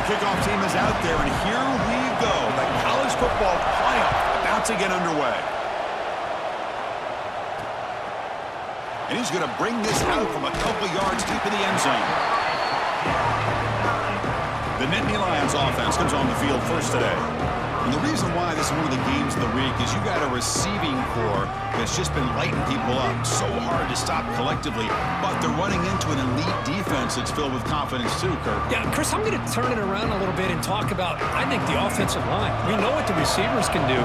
kickoff team is out there, and here we go. The college football playoff about to get underway. And he's going to bring this out from a couple yards deep in the end zone. The Nittany Lions offense comes on the field first today. And the reason why this is one of the games of the week is you got a receiving core that's just been lighting people up. So hard to stop collectively, but they're running into an elite defense that's filled with confidence too, Kirk. Yeah, Chris, I'm going to turn it around a little bit and talk about, I think, the offensive line. We know what the receivers can do.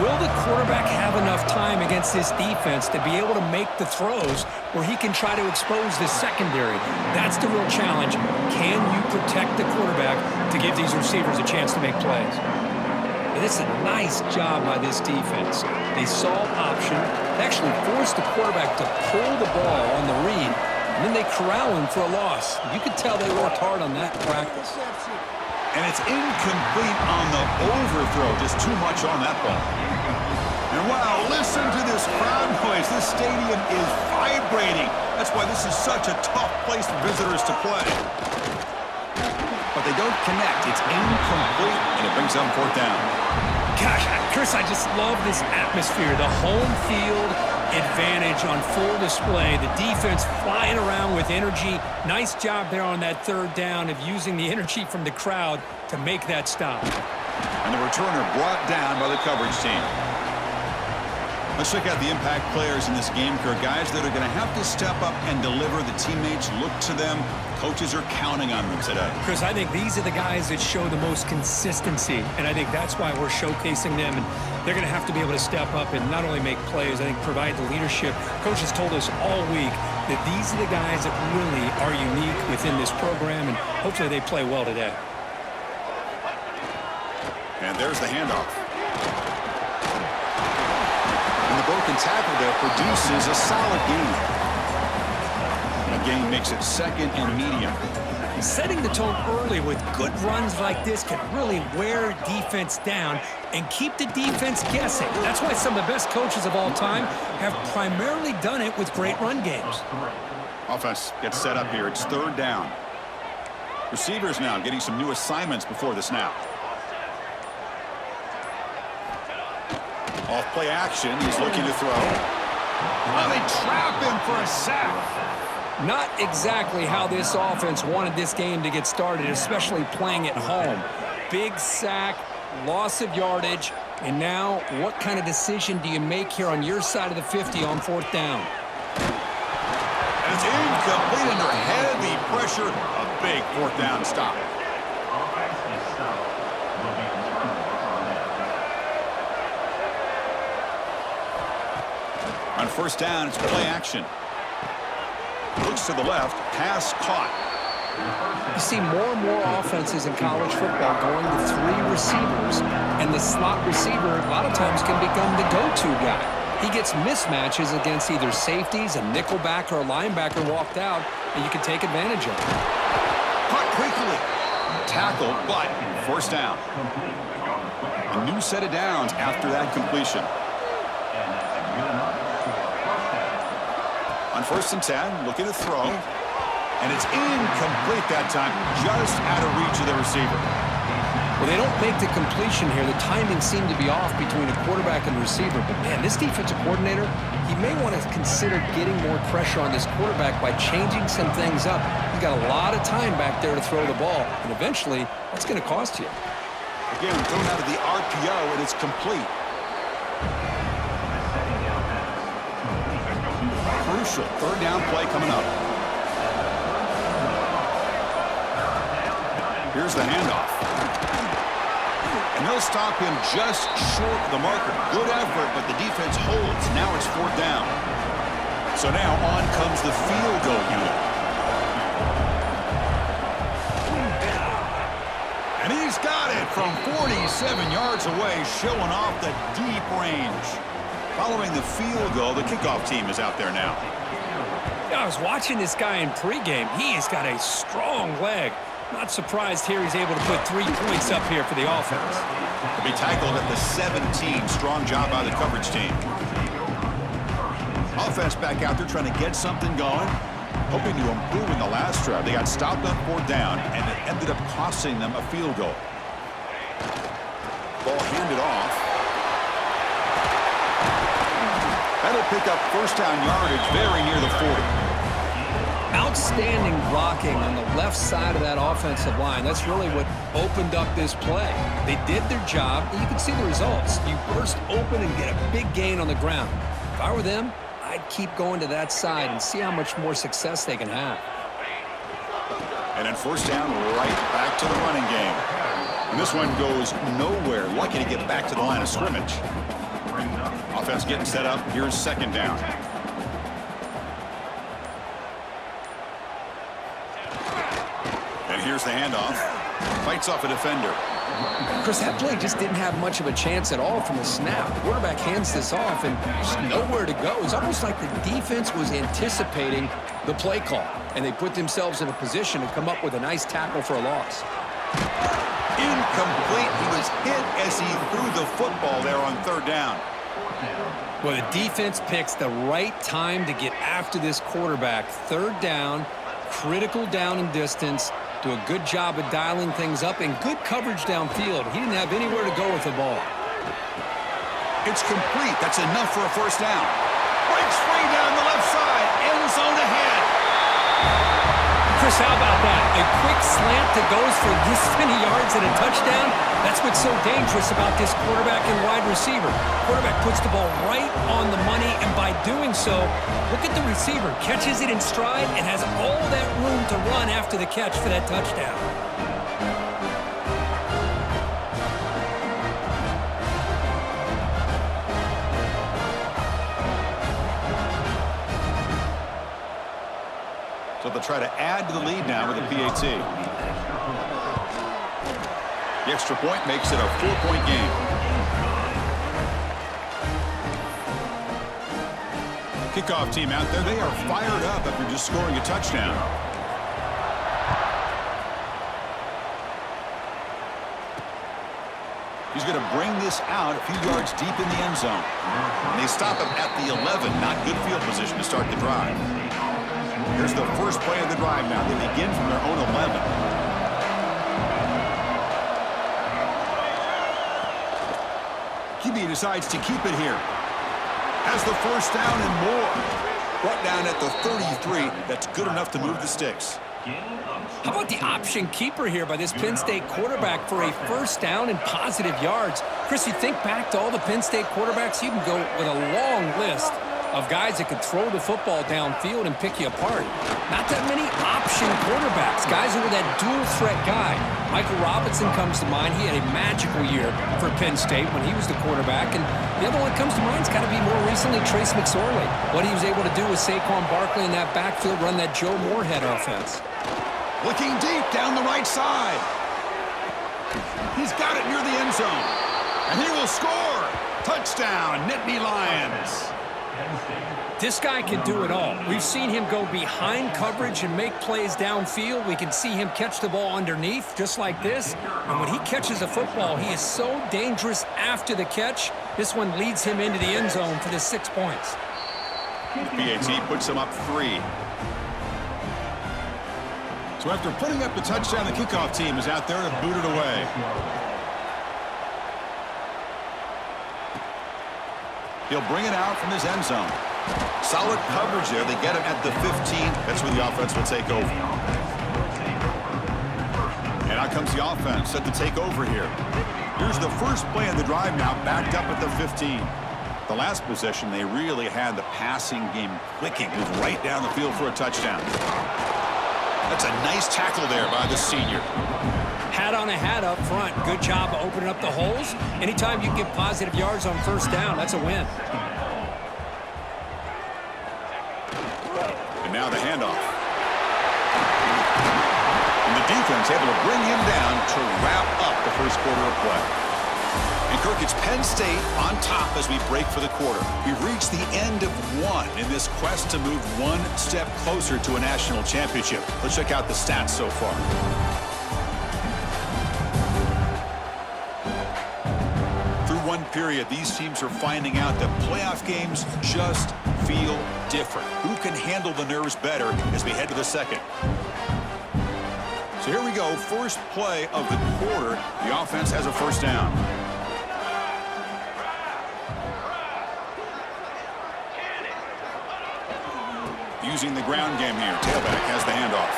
Will the quarterback have enough time against this defense to be able to make the throws where he can try to expose this secondary? That's the real challenge. Can you protect the quarterback to give these receivers a chance to make plays? This is a nice job by this defense. They saw option, actually forced the quarterback to pull the ball on the read, and then they corral him for a loss. You could tell they worked hard on that in practice. And it's incomplete on the overthrow. Just too much on that ball. And wow, listen to this crowd noise. This stadium is vibrating. That's why this is such a tough place for visitors to play. But they don't connect. It's incomplete, and it brings up fourth down. Gosh, Chris, I just love this atmosphere. The home field advantage on full display. The defense flying around with energy. Nice job there on that third down of using the energy from the crowd to make that stop. And the returner brought down by the coverage team. Let's check out the impact players in this game, Kirk. Guys that are going to have to step up and deliver. The teammates look to them. Coaches are counting on them today. Chris, I think these are the guys that show the most consistency, and I think that's why we're showcasing them. And they're going to have to be able to step up and not only make plays, I think provide the leadership. Coach has told us all week that these are the guys that really are unique within this program, and hopefully they play well today. And there's the handoff. And the broken tackle there produces a solid gain. The gain makes it second and medium. Setting the tone early with good runs like this can really wear defense down and keep the defense guessing. That's why some of the best coaches of all time have primarily done it with great run games. Offense gets set up here. It's third down. Receivers now getting some new assignments before the snap. Off play action. He's looking to throw. Oh, they trap him for a sack. Not exactly how this offense wanted this game to get started, especially playing at home. Big sack, loss of yardage, and now what kind of decision do you make here on your side of the 50 on fourth down? And it's incomplete under heavy pressure. A big fourth down stop. On first down, it's play action. Looks to the left, pass caught. You see more and more offenses in college football going to three receivers, and the slot receiver a lot of times can become the go-to guy. He gets mismatches against either safeties, a nickelback, or a linebacker walked out, and you can take advantage of it. Caught quickly. Tackle, but first down. A new set of downs after that completion. On first and 10, looking to throw. And it's incomplete that time, just out of reach of the receiver. Well, they don't make the completion here. The timing seemed to be off between a quarterback and receiver. But, man, this defensive coordinator, he may want to consider getting more pressure on this quarterback by changing some things up. He's got a lot of time back there to throw the ball. And eventually, that's going to cost you. Again, thrown out of the RPO, and it's complete. Crucial third down play coming up. Here's the handoff. And they'll stop him just short of the marker. Good effort, but the defense holds. Now it's fourth down. So now on comes the field goal unit. And he's got it from 47 yards away, showing off the deep range. Following the field goal, the kickoff team is out there now. Yeah, I was watching this guy in pregame. He has got a strong leg. Not surprised here he's able to put 3 points up here for the offense. To be tackled at the 17. Strong job by the coverage team. Offense back out there trying to get something going. hoping to improve in the last drive. They got stopped on 4th down, and it ended up costing them a field goal. Ball handed off. That'll pick up 1st down yardage very near the 40. Outstanding blocking on the left side of that offensive line. That's really what opened up this play. They did their job, and you can see the results. You burst open and get a big gain on the ground. If I were them, I'd keep going to that side and see how much more success they can have. And then 1st down, right back to the running game. And this one goes nowhere. Lucky to get back to the line of scrimmage. Offense getting set up. Here's 2nd down. And here's the handoff. Fights off a defender. Chris, that play just didn't have much of a chance at all from the snap. The quarterback hands this off and just nowhere to go. It's almost like the defense was anticipating the play call, and they put themselves in a position to come up with a nice tackle for a loss. Incomplete. He was hit as he threw the football there on 3rd down. Well, the defense picks the right time to get after this quarterback. 3rd down, critical down and distance. Do a good job of dialing things up and good coverage downfield. He didn't have anywhere to go with the ball. It's complete. That's enough for a 1st down. Breaks free down the left side. End zone ahead. Chris, how about that? A quick slant that goes for this many yards and a touchdown. That's what's so dangerous about this quarterback and wide receiver. Quarterback puts the ball right on the money, and by doing so, look at the receiver. Catches it in stride and has all that room to run after the catch for that touchdown. So they'll try to add to the lead now with a PAT. The extra point makes it a 4-point game. Kickoff team out there. They are fired up after just scoring a touchdown. He's going to bring this out a few yards deep in the end zone. And they stop him at the 11. Not good field position to start the drive. Here's the first play of the drive now. They begin from their own 11. QB decides to keep it here. Has the 1st down and more. Brought down at the 33. That's good enough to move the sticks. How about the option keeper here by this Penn State quarterback for a 1st down and positive yards? Chris, you think back to all the Penn State quarterbacks, you can go with a long list of guys that could throw the football downfield and pick you apart. Not that many option quarterbacks, guys who were that dual threat guy. Michael Robinson comes to mind. He had a magical year for Penn State when he was the quarterback. And the other one that comes to mind has got to be more recently Trace McSorley. What he was able to do with Saquon Barkley in that backfield, run that Joe Moorhead offense. Looking deep down the right side. He's got it near the end zone. And he will score. Touchdown, Nittany Lions. This guy can do it all. We've seen him go behind coverage and make plays downfield. We can see him catch the ball underneath just like this. And when he catches a football, he is so dangerous after the catch. This one leads him into the end zone for the 6 points. PAT puts him up 3. So after putting up the touchdown, the kickoff team is out there to boot it away. He'll bring it out from his end zone. Solid coverage there. They get him at the 15. That's where the offense will take over. And out comes the offense set to take over here. Here's the first play of the drive now, backed up at the 15. The last possession, they really had the passing game clicking. Moved right down the field for a touchdown. That's a nice tackle there by the senior. Hat on a hat up front. Good job of opening up the holes. Anytime you can get positive yards on 1st down, that's a win. And now the handoff. And the defense able to bring him down to wrap up the first quarter of play. And Kirk, it's Penn State on top as we break for the quarter. We've reached the end of one in this quest to move one step closer to a national championship. Let's check out the stats so far. Through one period, these teams are finding out that playoff games just feel different? Who can handle the nerves better as we head to the second? So here we go, first play of the quarter. The offense has a first down. Using the ground game here. Tailback has the handoff.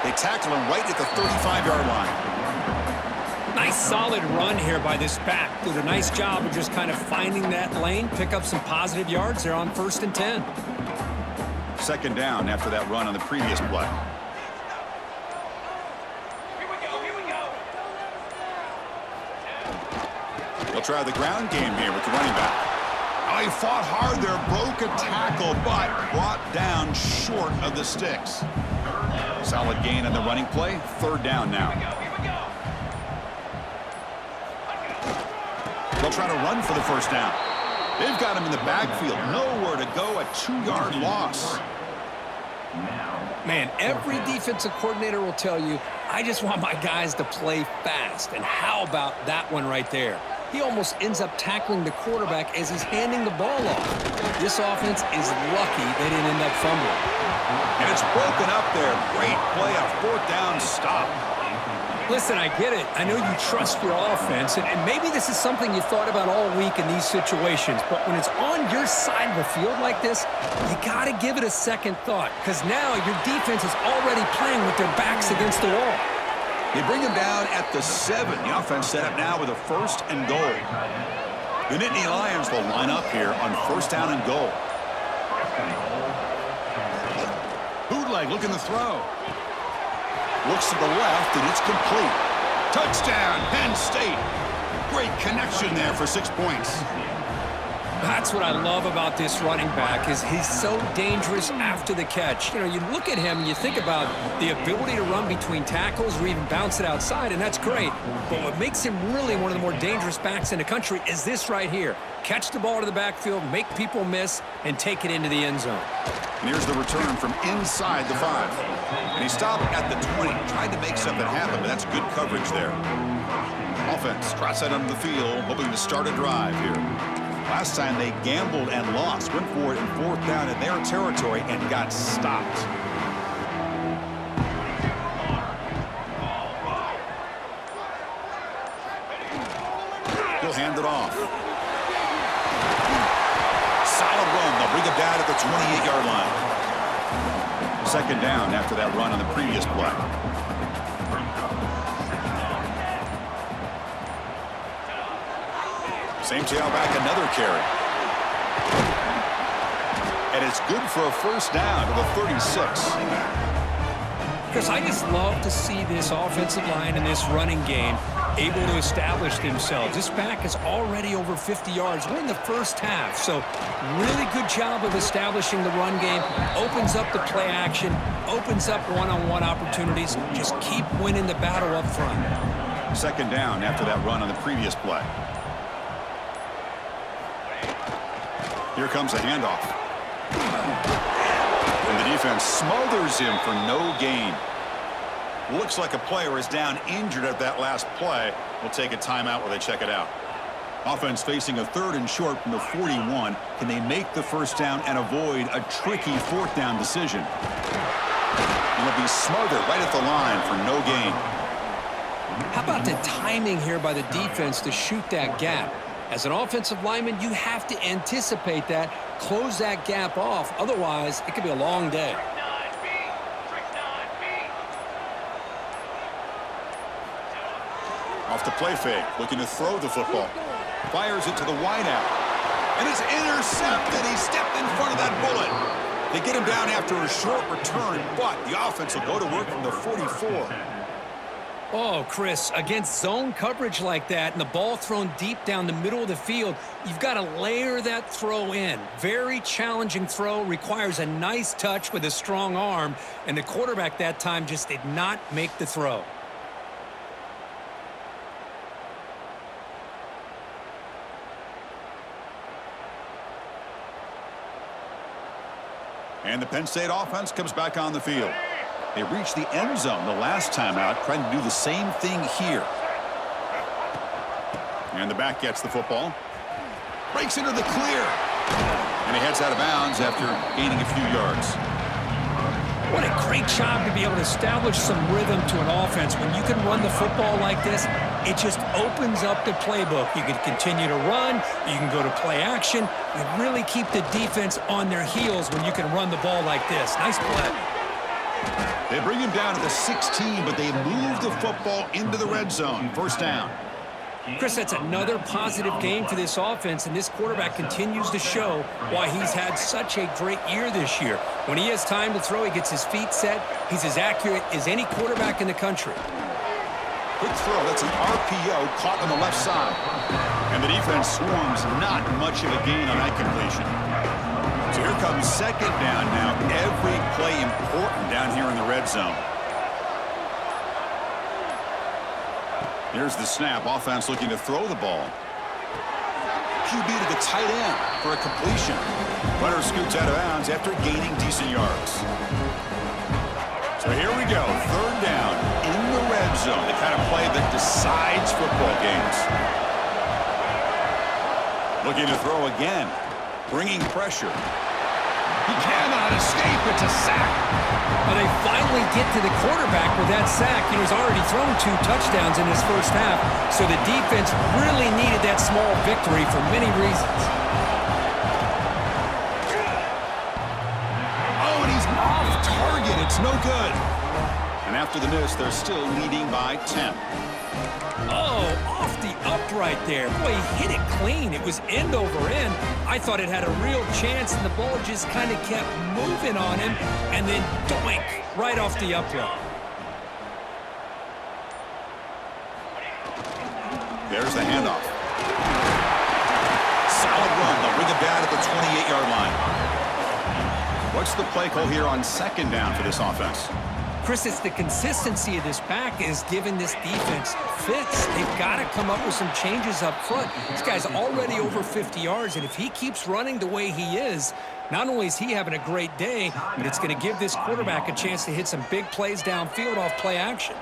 They tackle him right at the 35-yard line. Nice solid run here by this back. Did a nice job of just kind of finding that lane, pick up some positive yards there on 1st and 10. Second down after that run on the previous play. They'll try the ground game here with the running back. Oh, he fought hard there, broke a tackle, but brought down short of the sticks. Solid gain on the running play. Third down now. They'll try to run for the first down. They've got him in the backfield. Nowhere to go, a 2-yard loss. Man, every defensive coordinator will tell you, I just want my guys to play fast. And how about that one right there? He almost ends up tackling the quarterback as he's handing the ball off. This offense is lucky they didn't end up fumbling. And it's broken up there. Great play, a fourth down stop. Listen, I get it. I know you trust your offense, and maybe this is something you thought about all week in these situations, but when it's on your side of the field like this, you got to give it a second thought, because now your defense is already playing with their backs against the wall. They bring him down at the 7. The offense set up now with a 1st and goal. The Nittany Lions will line up here on 1st down and goal. Bootleg looking to throw. Looks to the left, and it's complete. Touchdown, Penn State. Great connection there for 6 points. That's what I love about this running back is he's so dangerous after the catch. You know, you look at him and you think about the ability to run between tackles or even bounce it outside, and that's great. But what makes him really one of the more dangerous backs in the country is this right here. Catch the ball to the backfield, make people miss, and take it into the end zone. And here's the return from inside the 5. And he stopped at the 20. Tried to make something happen, but that's good coverage there. Offense cross out onto the field, hoping to start a drive here. Last time they gambled and lost. Went for it in 4th down in their territory and got stopped. He'll hand it off. Solid run. They'll bring it down at the 28-yard line. Second down after that run on the previous play. Same tailback, another carry. And it's good for a first down to the 36. Because I just love to see this offensive line and this running game able to establish themselves. This back is already over 50 yards. We're in the first half, so really good job of establishing the run game. Opens up the play action, opens up one-on-one opportunities. Just keep winning the battle up front. Second down after that run on the previous play. Here comes a handoff. And the defense smothers him for no gain. Looks like a player is down injured at that last play. We'll take a timeout while they check it out. Offense facing a 3rd and short from the 41. Can they make the first down and avoid a tricky 4th down decision? And they'll be smothered right at the line for no gain. How about the timing here by the defense to shoot that gap? As an offensive lineman, you have to anticipate that, close that gap off. Otherwise, it could be a long day. Off the play fake, looking to throw the football. Fires it to the wideout. And it's intercepted. He stepped in front of that bullet. They get him down after a short return, but the offense will go to work from the 44. Oh, Chris, against zone coverage like that and the ball thrown deep down the middle of the field, you've got to layer that throw in. Very challenging throw, requires a nice touch with a strong arm, and the quarterback that time just did not make the throw. And the Penn State offense comes back on the field. They reached the end zone the last time out, trying to do the same thing here. And the back gets the football. Breaks into the clear. And he heads out of bounds after gaining a few yards. What a great job to be able to establish some rhythm to an offense. When you can run the football like this, it just opens up the playbook. You can continue to run. You can go to play action. You really keep the defense on their heels when you can run the ball like this. Nice play. They bring him down to the 16, but they move the football into the red zone. First down. Chris, that's another positive game for this offense, and this quarterback continues to show why he's had such a great year this year. When he has time to throw, he gets his feet set. He's as accurate as any quarterback in the country. Quick throw. That's an RPO caught on the left side. And the defense swarms not much of a gain on that completion. So here comes second down now. Every play important down here in the red zone. Here's the snap. Offense looking to throw the ball. QB to the tight end for a completion. Runner scoots out of bounds after gaining decent yards. So here we go. Third down in the red zone. The kind of play that decides football games. Looking to throw again. Bringing pressure. He cannot escape. It's a sack. Well, they finally get to the quarterback with that sack. He's already thrown 2 touchdowns in his first half, so the defense really needed that small victory for many reasons. Oh, and he's off target. It's no good. And after the miss, they're still leading by 10. Oh, off the upright there. Boy, he hit it clean. It was end over end. I thought it had a real chance, and the ball just kind of kept moving on him, and then doink, right off the upright. There's the handoff. Solid run. They'll bring it down at the 28-yard line. What's the play call here on second down for this offense? Chris, it's the consistency of this back is giving this defense fits. They've got to come up with some changes up front. This guy's already over 50 yards, and if he keeps running the way he is, not only is he having a great day, but it's going to give this quarterback a chance to hit some big plays downfield off play action.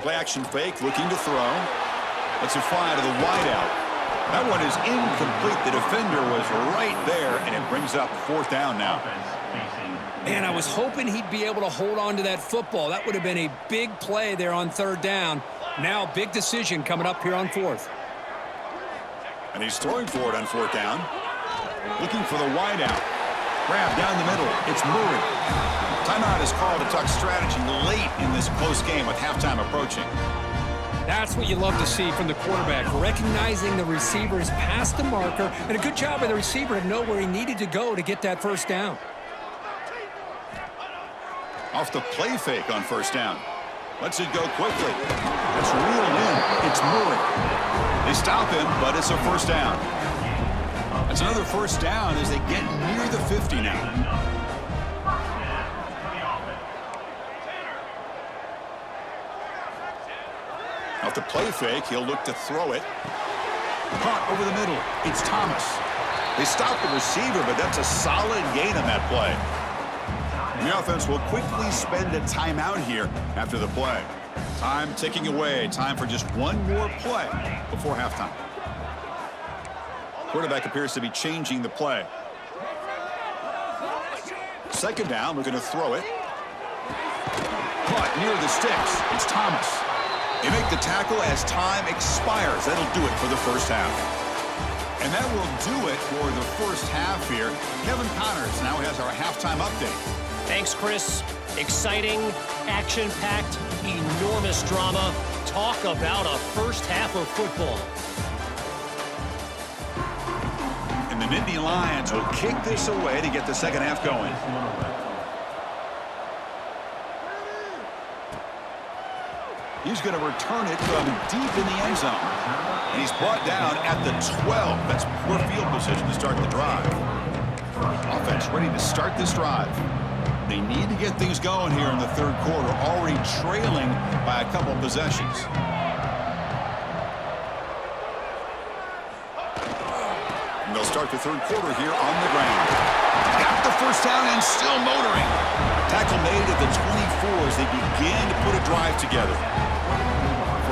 Play action fake, looking to throw. Let's it fly to the wideout. That one is incomplete. The defender was right there, and it brings up fourth down now. Man, I was hoping he'd be able to hold on to that football. That would have been a big play there on third down. Now, big decision coming up here on fourth. And he's throwing for it on fourth down. Looking for the wideout. Grab down the middle. It's Murray. Timeout is called to talk strategy late in this close game with halftime approaching. That's what you love to see from the quarterback, recognizing the receivers past the marker, and a good job by the receiver to know where he needed to go to get that first down. Off the play fake on first down. Lets it go quickly. It's reeled in. It's Murray. They stop him, but it's a first down. It's another first down as they get near the 50 now. Off the play fake, he'll look to throw it. Caught over the middle. It's Thomas. They stop the receiver, but that's a solid gain on that play. And the offense will quickly spend a timeout here after the play. Time ticking away. Time for just one more play before halftime. Quarterback appears to be changing the play. Second down, we're going to throw it. Caught near the sticks. It's Thomas. They make the tackle as time expires. That'll do it for the first half. And that will do it for the first half here. Kevin Connors now has our halftime update. Thanks, Chris. Exciting, action-packed, enormous drama. Talk about a first half of football. And the Nittany Lions will kick this away to get the second half going. He's going to return it from deep in the end zone. And he's brought down at the 12. That's poor field position to start the drive. Offense ready to start this drive. They need to get things going here in the third quarter, already trailing by a couple possessions. And they'll start the third quarter here on the ground. Got the first down and still motoring. Tackle made at the 24 as they begin to put a drive together.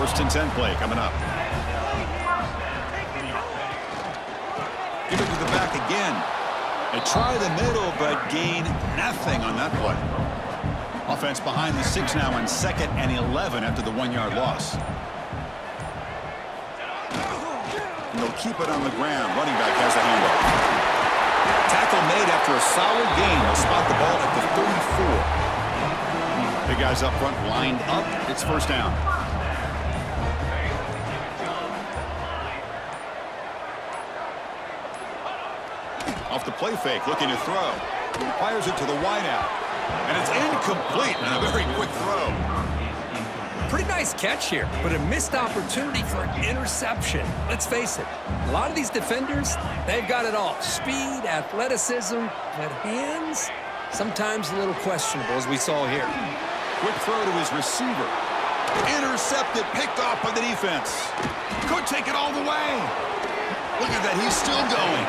First and 10 play coming up. Give it to the back again. They try the middle, but gain nothing on that play. Offense behind the 6 now on 2nd and 11 after the 1-yard loss. And they'll keep it on the ground. Running back has the handoff. Tackle made after a solid gain. They'll spot the ball at the 34. Big guys up front lined up. It's first down. Off the play fake, looking to throw. Fires it to the wideout. And it's incomplete and a very quick throw. Pretty nice catch here, but a missed opportunity for an interception. Let's face it, a lot of these defenders, they've got it all. Speed, athleticism, but hands, sometimes a little questionable, as we saw here. Quick throw to his receiver. Intercepted, picked off by the defense. Could take it all the way. Look at that, he's still going.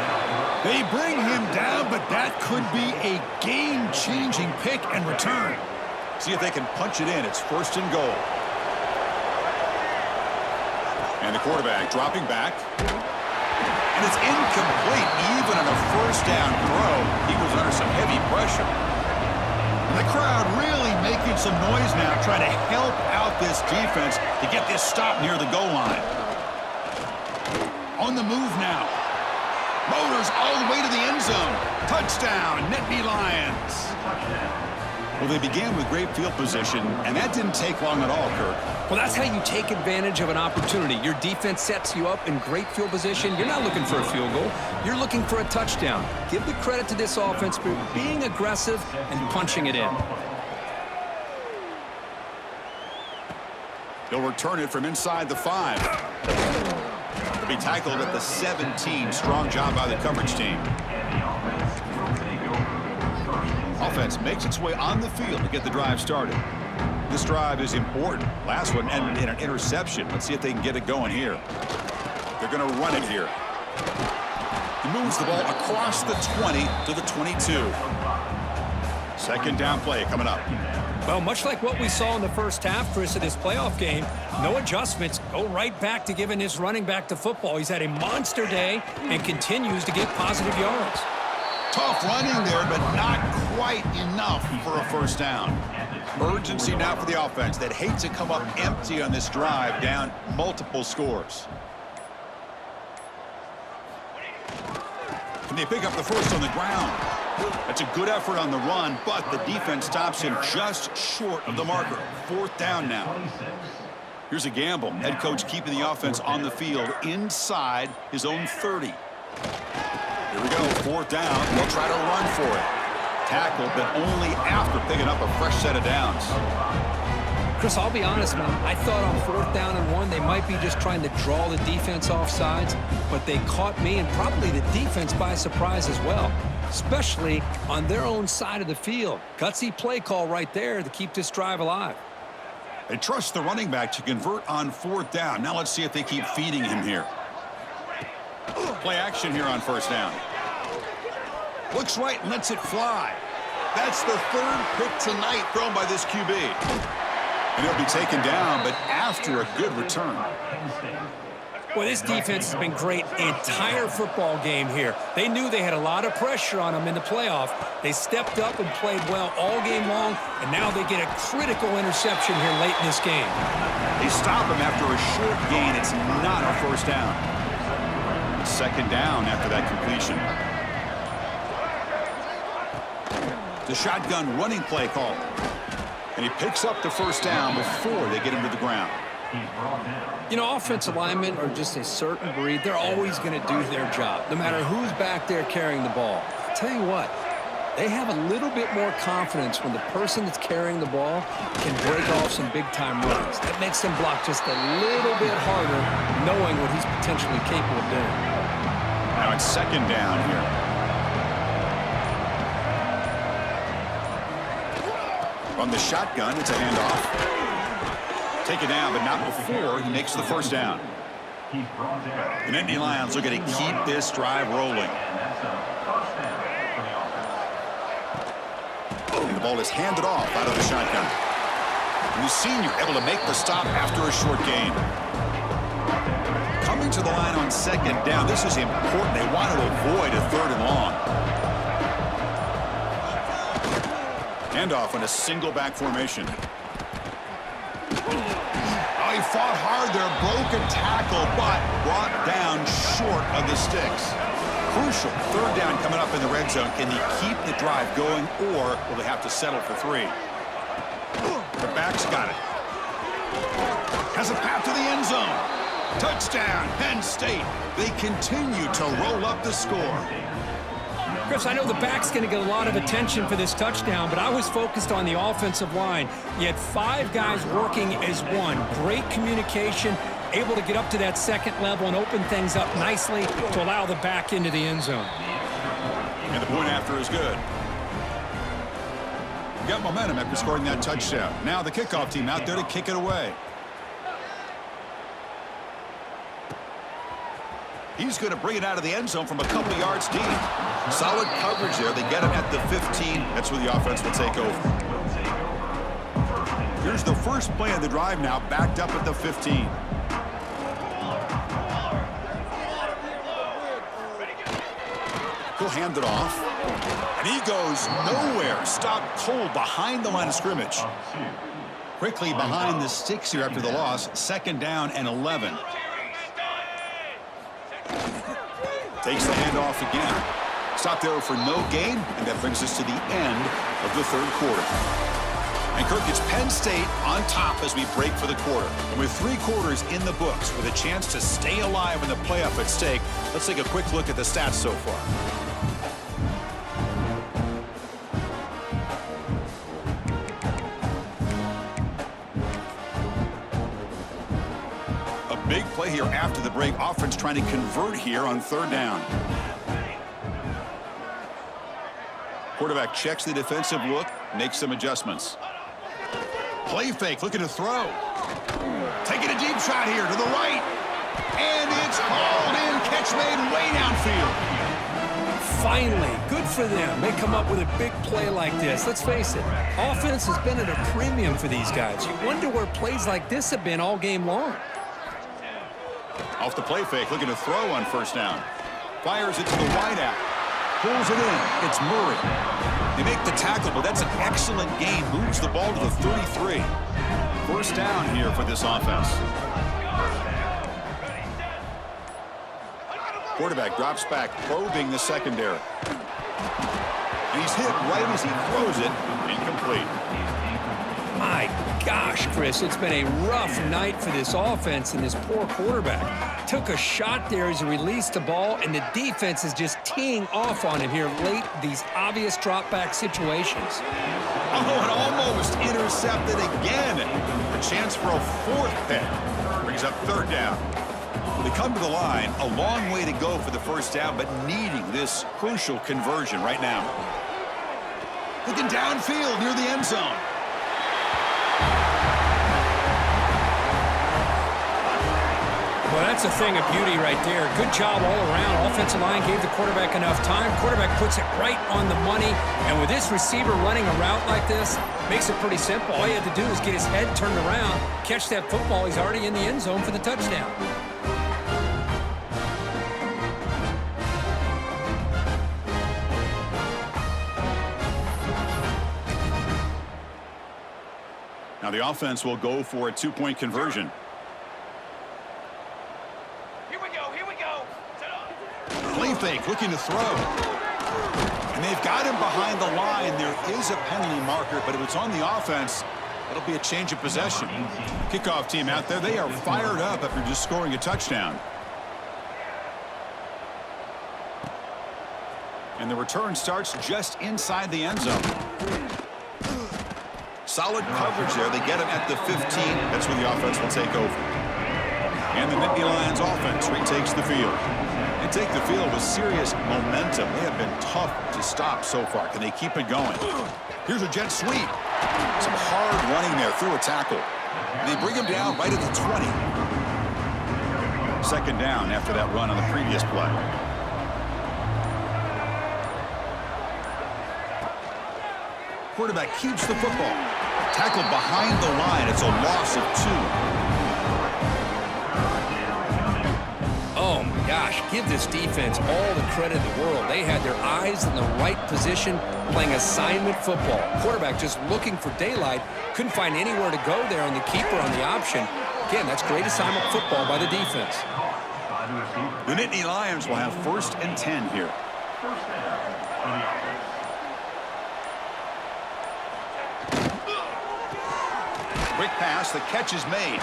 They bring him down, but that could be a game-changing pick and return. See if they can punch it in. It's first and goal. And the quarterback dropping back. And it's incomplete, even on a first down throw. He was under some heavy pressure. And the crowd really making some noise now, trying to help out this defense to get this stop near the goal line. On the move now. Motors all the way to the end zone. Touchdown, Nittany Lions. Well, they began with great field position, and that didn't take long at all, Kirk. Well, that's how you take advantage of an opportunity. Your defense sets you up in great field position. You're not looking for a field goal. You're looking for a touchdown. Give the credit to this offense for being aggressive and punching it in. They'll return it from inside the 5. They'll be tackled at the 17. Strong job by the coverage team. Offense makes its way on the field to get the drive started. This drive is important. Last one ended in an interception. Let's see if they can get it going here. They're going to run it here. He moves the ball across the 20 to the 22. Second down play coming up. Well, much like what we saw in the first half, Chris, of this playoff game, no adjustments. Go right back to giving his running back the football. He's had a monster day and continues to get positive yards. Tough running there, but not quite enough for a first down. Urgency now for the offense that hates to come up empty on this drive, down multiple scores. Can they pick up the first on the ground? That's a good effort on the run, but the defense stops him just short of the marker. Fourth down now. Here's a gamble. Head coach keeping the offense on the field inside his own 30. Here we go, fourth down. They'll try to run for it. Tackled, but only after picking up a fresh set of downs. Chris, I'll be honest, man. I thought on fourth down and 1, they might be just trying to draw the defense off sides, but they caught me and probably the defense by surprise as well, especially on their own side of the field. Gutsy play call right there to keep this drive alive. They trust the running back to convert on fourth down. Now let's see if they keep feeding him here. Play action here on first down. Looks right and lets it fly. That's the third pick tonight thrown by this QB. And he'll be taken down, but after a good return. Well, this defense has been great the entire football game here. They knew they had a lot of pressure on them in the playoff. They stepped up and played well all game long, and now they get a critical interception here late in this game. They stop him after a short gain. It's not a first down. Second down after that completion. The shotgun running play call. And he picks up the first down before they get him to the ground. You know, offensive linemen are just a certain breed. They're always going to do their job, no matter who's back there carrying the ball. I'll tell you what, they have a little bit more confidence when the person that's carrying the ball can break off some big-time runs. That makes them block just a little bit harder, knowing what he's potentially capable of doing. Now it's second down here. From the shotgun, it's a handoff. Take it down, but not before he makes the first down. The Nittany Lions looking to keep this drive rolling. And the ball is handed off out of the shotgun. And the senior able to make the stop after a short gain. Coming to the line on second down. This is important. They want to avoid a 3rd and long. Handoff on a single back formation. Oh, he fought hard there. Broken tackle, but brought down short of the sticks. Crucial 3rd down coming up in the red zone. Can they keep the drive going, or will they have to settle for 3? The back's got it. Has a path to the end zone. Touchdown, Penn State. They continue to roll up the score. Chris, I know the back's going to get a lot of attention for this touchdown, but I was focused on the offensive line. You had 5 guys working as one. Great communication, able to get up to that second level and open things up nicely to allow the back into the end zone. And the point after is good. Got momentum after scoring that touchdown. Now the kickoff team out there to kick it away. He's going to bring it out of the end zone from a couple yards deep. Solid coverage there. They get him at the 15. That's where the offense will take over. Here's the first play of the drive now, backed up at the 15. He'll hand it off. And he goes nowhere. Stopped cold behind the line of scrimmage. Quickly behind the sticks here after the loss. 2nd down and 11. Takes the handoff again. Stop there for no gain, and that brings us to the end of the 3rd quarter. And Kirk, it's Penn State on top as we break for the quarter. And with 3 quarters in the books, with a chance to stay alive in the playoff at stake, let's take a quick look at the stats so far. Big play here after the break. Offense trying to convert here on 3rd down. Quarterback checks the defensive look, makes some adjustments. Play fake, looking to throw. Taking a deep shot here to the right. And it's hauled in. Catch made way downfield. Finally, good for them. They come up with a big play like this. Let's face it, offense has been at a premium for these guys. You wonder where plays like this have been all game long. Off the play fake, looking to throw on 1st down. Fires it to the wideout. Pulls it in. It's Murray. They make the tackle, but that's an excellent gain. Moves the ball to the 33. 1st down here for this offense. Quarterback drops back, probing the secondary. And he's hit right as he throws it. Incomplete. My gosh, Chris, it's been a rough night for this offense and this poor quarterback. Took a shot there as he released the ball, and the defense is just teeing off on him here late, these obvious drop-back situations. Oh, and almost intercepted again. A chance for a 4th pick. Brings up 3rd down. They come to the line, a long way to go for the 1st down, but needing this crucial conversion right now. Looking downfield near the end zone. Well, that's a thing of beauty right there. Good job all around. Offensive line gave the quarterback enough time. Quarterback puts it right on the money. And with this receiver running a route like this, makes it pretty simple. All you had to do is get his head turned around, catch that football. He's already in the end zone for the touchdown. Now the offense will go for a 2-point conversion. Play fake, looking to throw. And they've got him behind the line. There is a penalty marker, but if it's on the offense, it'll be a change of possession. Kickoff team out there, they are fired up after just scoring a touchdown. And the return starts just inside the end zone. Solid coverage there. They get him at the 15. That's where the offense will take over. And the Nittany Lions offense retakes the field. They take the field with serious momentum. They have been tough to stop so far. Can they keep it going? Here's a jet sweep. Some hard running there through a tackle. And they bring him down right at the 20. 2nd down after that run on the previous play. Quarterback keeps the football. Tackled behind the line. It's a loss of 2. Oh, my gosh. Give this defense all the credit in the world. They had their eyes in the right position playing assignment football. Quarterback just looking for daylight. Couldn't find anywhere to go there, and the keeper on the option. Again, that's great assignment football by the defense. The Nittany Lions will have 1st and 10 here. Quick pass, the catch is made.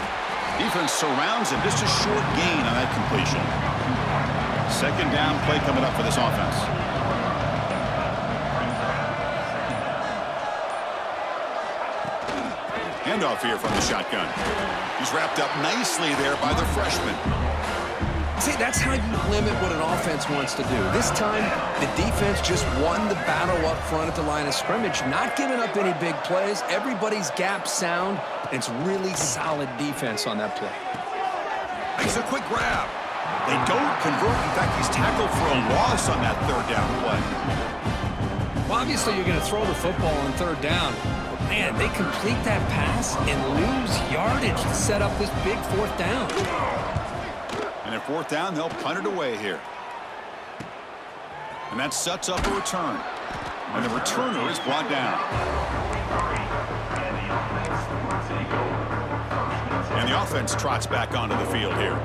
Defense surrounds him, just a short gain on that completion. 2nd down play coming up for this offense. Handoff here from the shotgun. He's wrapped up nicely there by the freshman. See, that's how you limit what an offense wants to do. This time, the defense just won the battle up front at the line of scrimmage, not giving up any big plays. Everybody's gap sound, and it's really solid defense on that play. Makes a quick grab. They don't convert. In fact, he's tackled for a loss on that 3rd down play. Well, obviously, you're going to throw the football on 3rd down. But, man, they complete that pass and lose yardage to set up this big 4th down. And at 4th down, they'll punt it away here. And that sets up a return. And the returner is brought down. And the offense trots back onto the field here.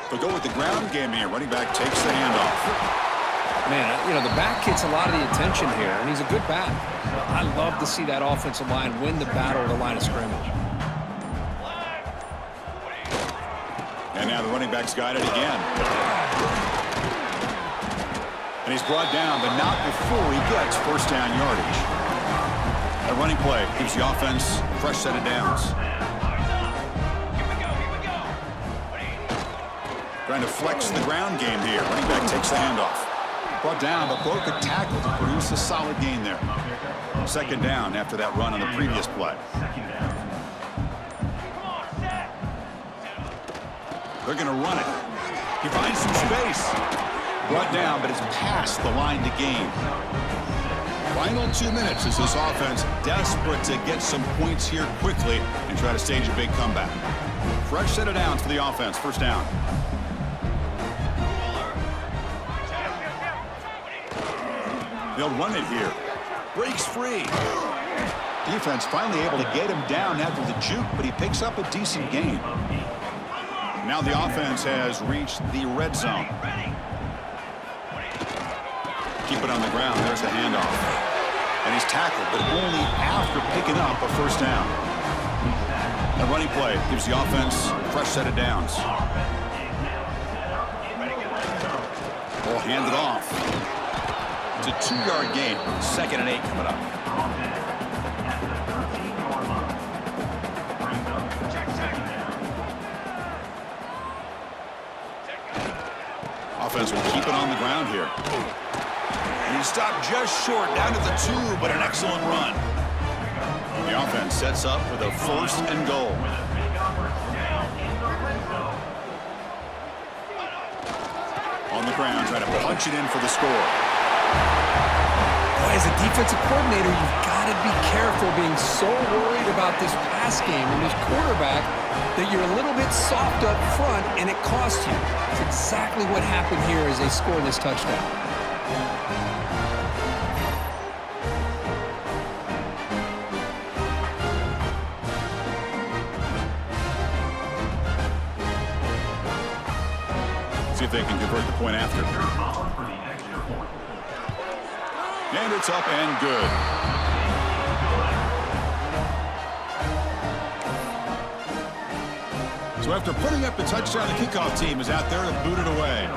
They'll go with the ground game here. Running back takes the handoff. Man, you know, the back gets a lot of the attention here, and he's a good back. I love to see that offensive line win the battle at the line of scrimmage. And now the running back's got it again. And he's brought down, but not before he gets 1st down yardage. A running play gives the offense a fresh set of downs. Trying to flex the ground game here. Running back takes the handoff. Brought down, but broke a tackle to produce a solid gain there. 2nd down after that run on the previous play. They're going to run it. He finds some space. Brought down, but it's past the line to gain. Final 2 minutes as this offense desperate to get some points here quickly and try to stage a big comeback. Fresh set of downs for the offense. 1st down. They'll run it here. Breaks free. Defense finally able to get him down after the juke, but he picks up a decent gain. Now the offense has reached the red zone. Keep it on the ground. There's the handoff. And he's tackled, but only after picking up a 1st down. The running play gives the offense a fresh set of downs. Ball handed off. It's a 2-yard gain. 2nd and 8 coming up. Offense will keep it on the ground here. And he stopped just short, down to the 2, but an excellent run. The offense sets up with a 1st and goal. On the ground, trying to punch it in for the score. Boy, as a defensive coordinator, you've got to be careful being so worried about this pass game and this quarterback that you're a little bit soft up front and it costs you. That's exactly what happened here as they scored this touchdown. See if they can convert the point after. And it's up and good. So after putting up the touchdown, the kickoff team is out there to boot it away.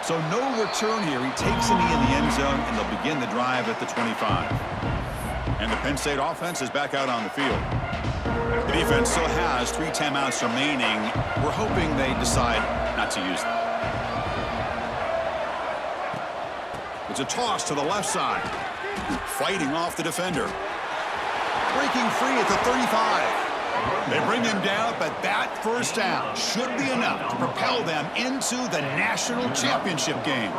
So no return here. He takes a knee in the end zone, and they'll begin the drive at the 25. And the Penn State offense is back out on the field. The defense still has 3 timeouts remaining. We're hoping they decide not to use them. It's a toss to the left side. Fighting off the defender. Breaking free at the 35. They bring him down, but that first down should be enough to propel them into the national championship game.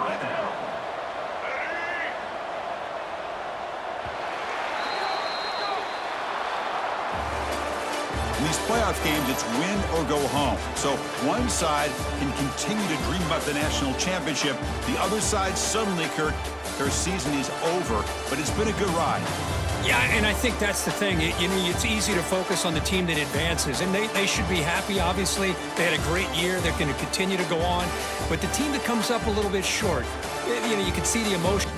In these playoff games, it's win or go home. So one side can continue to dream about the national championship. The other side suddenly, Kirk, their season is over, but it's been a good ride. Yeah, and I think that's the thing. It's easy to focus on the team that advances, and they should be happy, obviously. They had a great year. They're going to continue to go on. But the team that comes up a little bit short, you can see the emotion.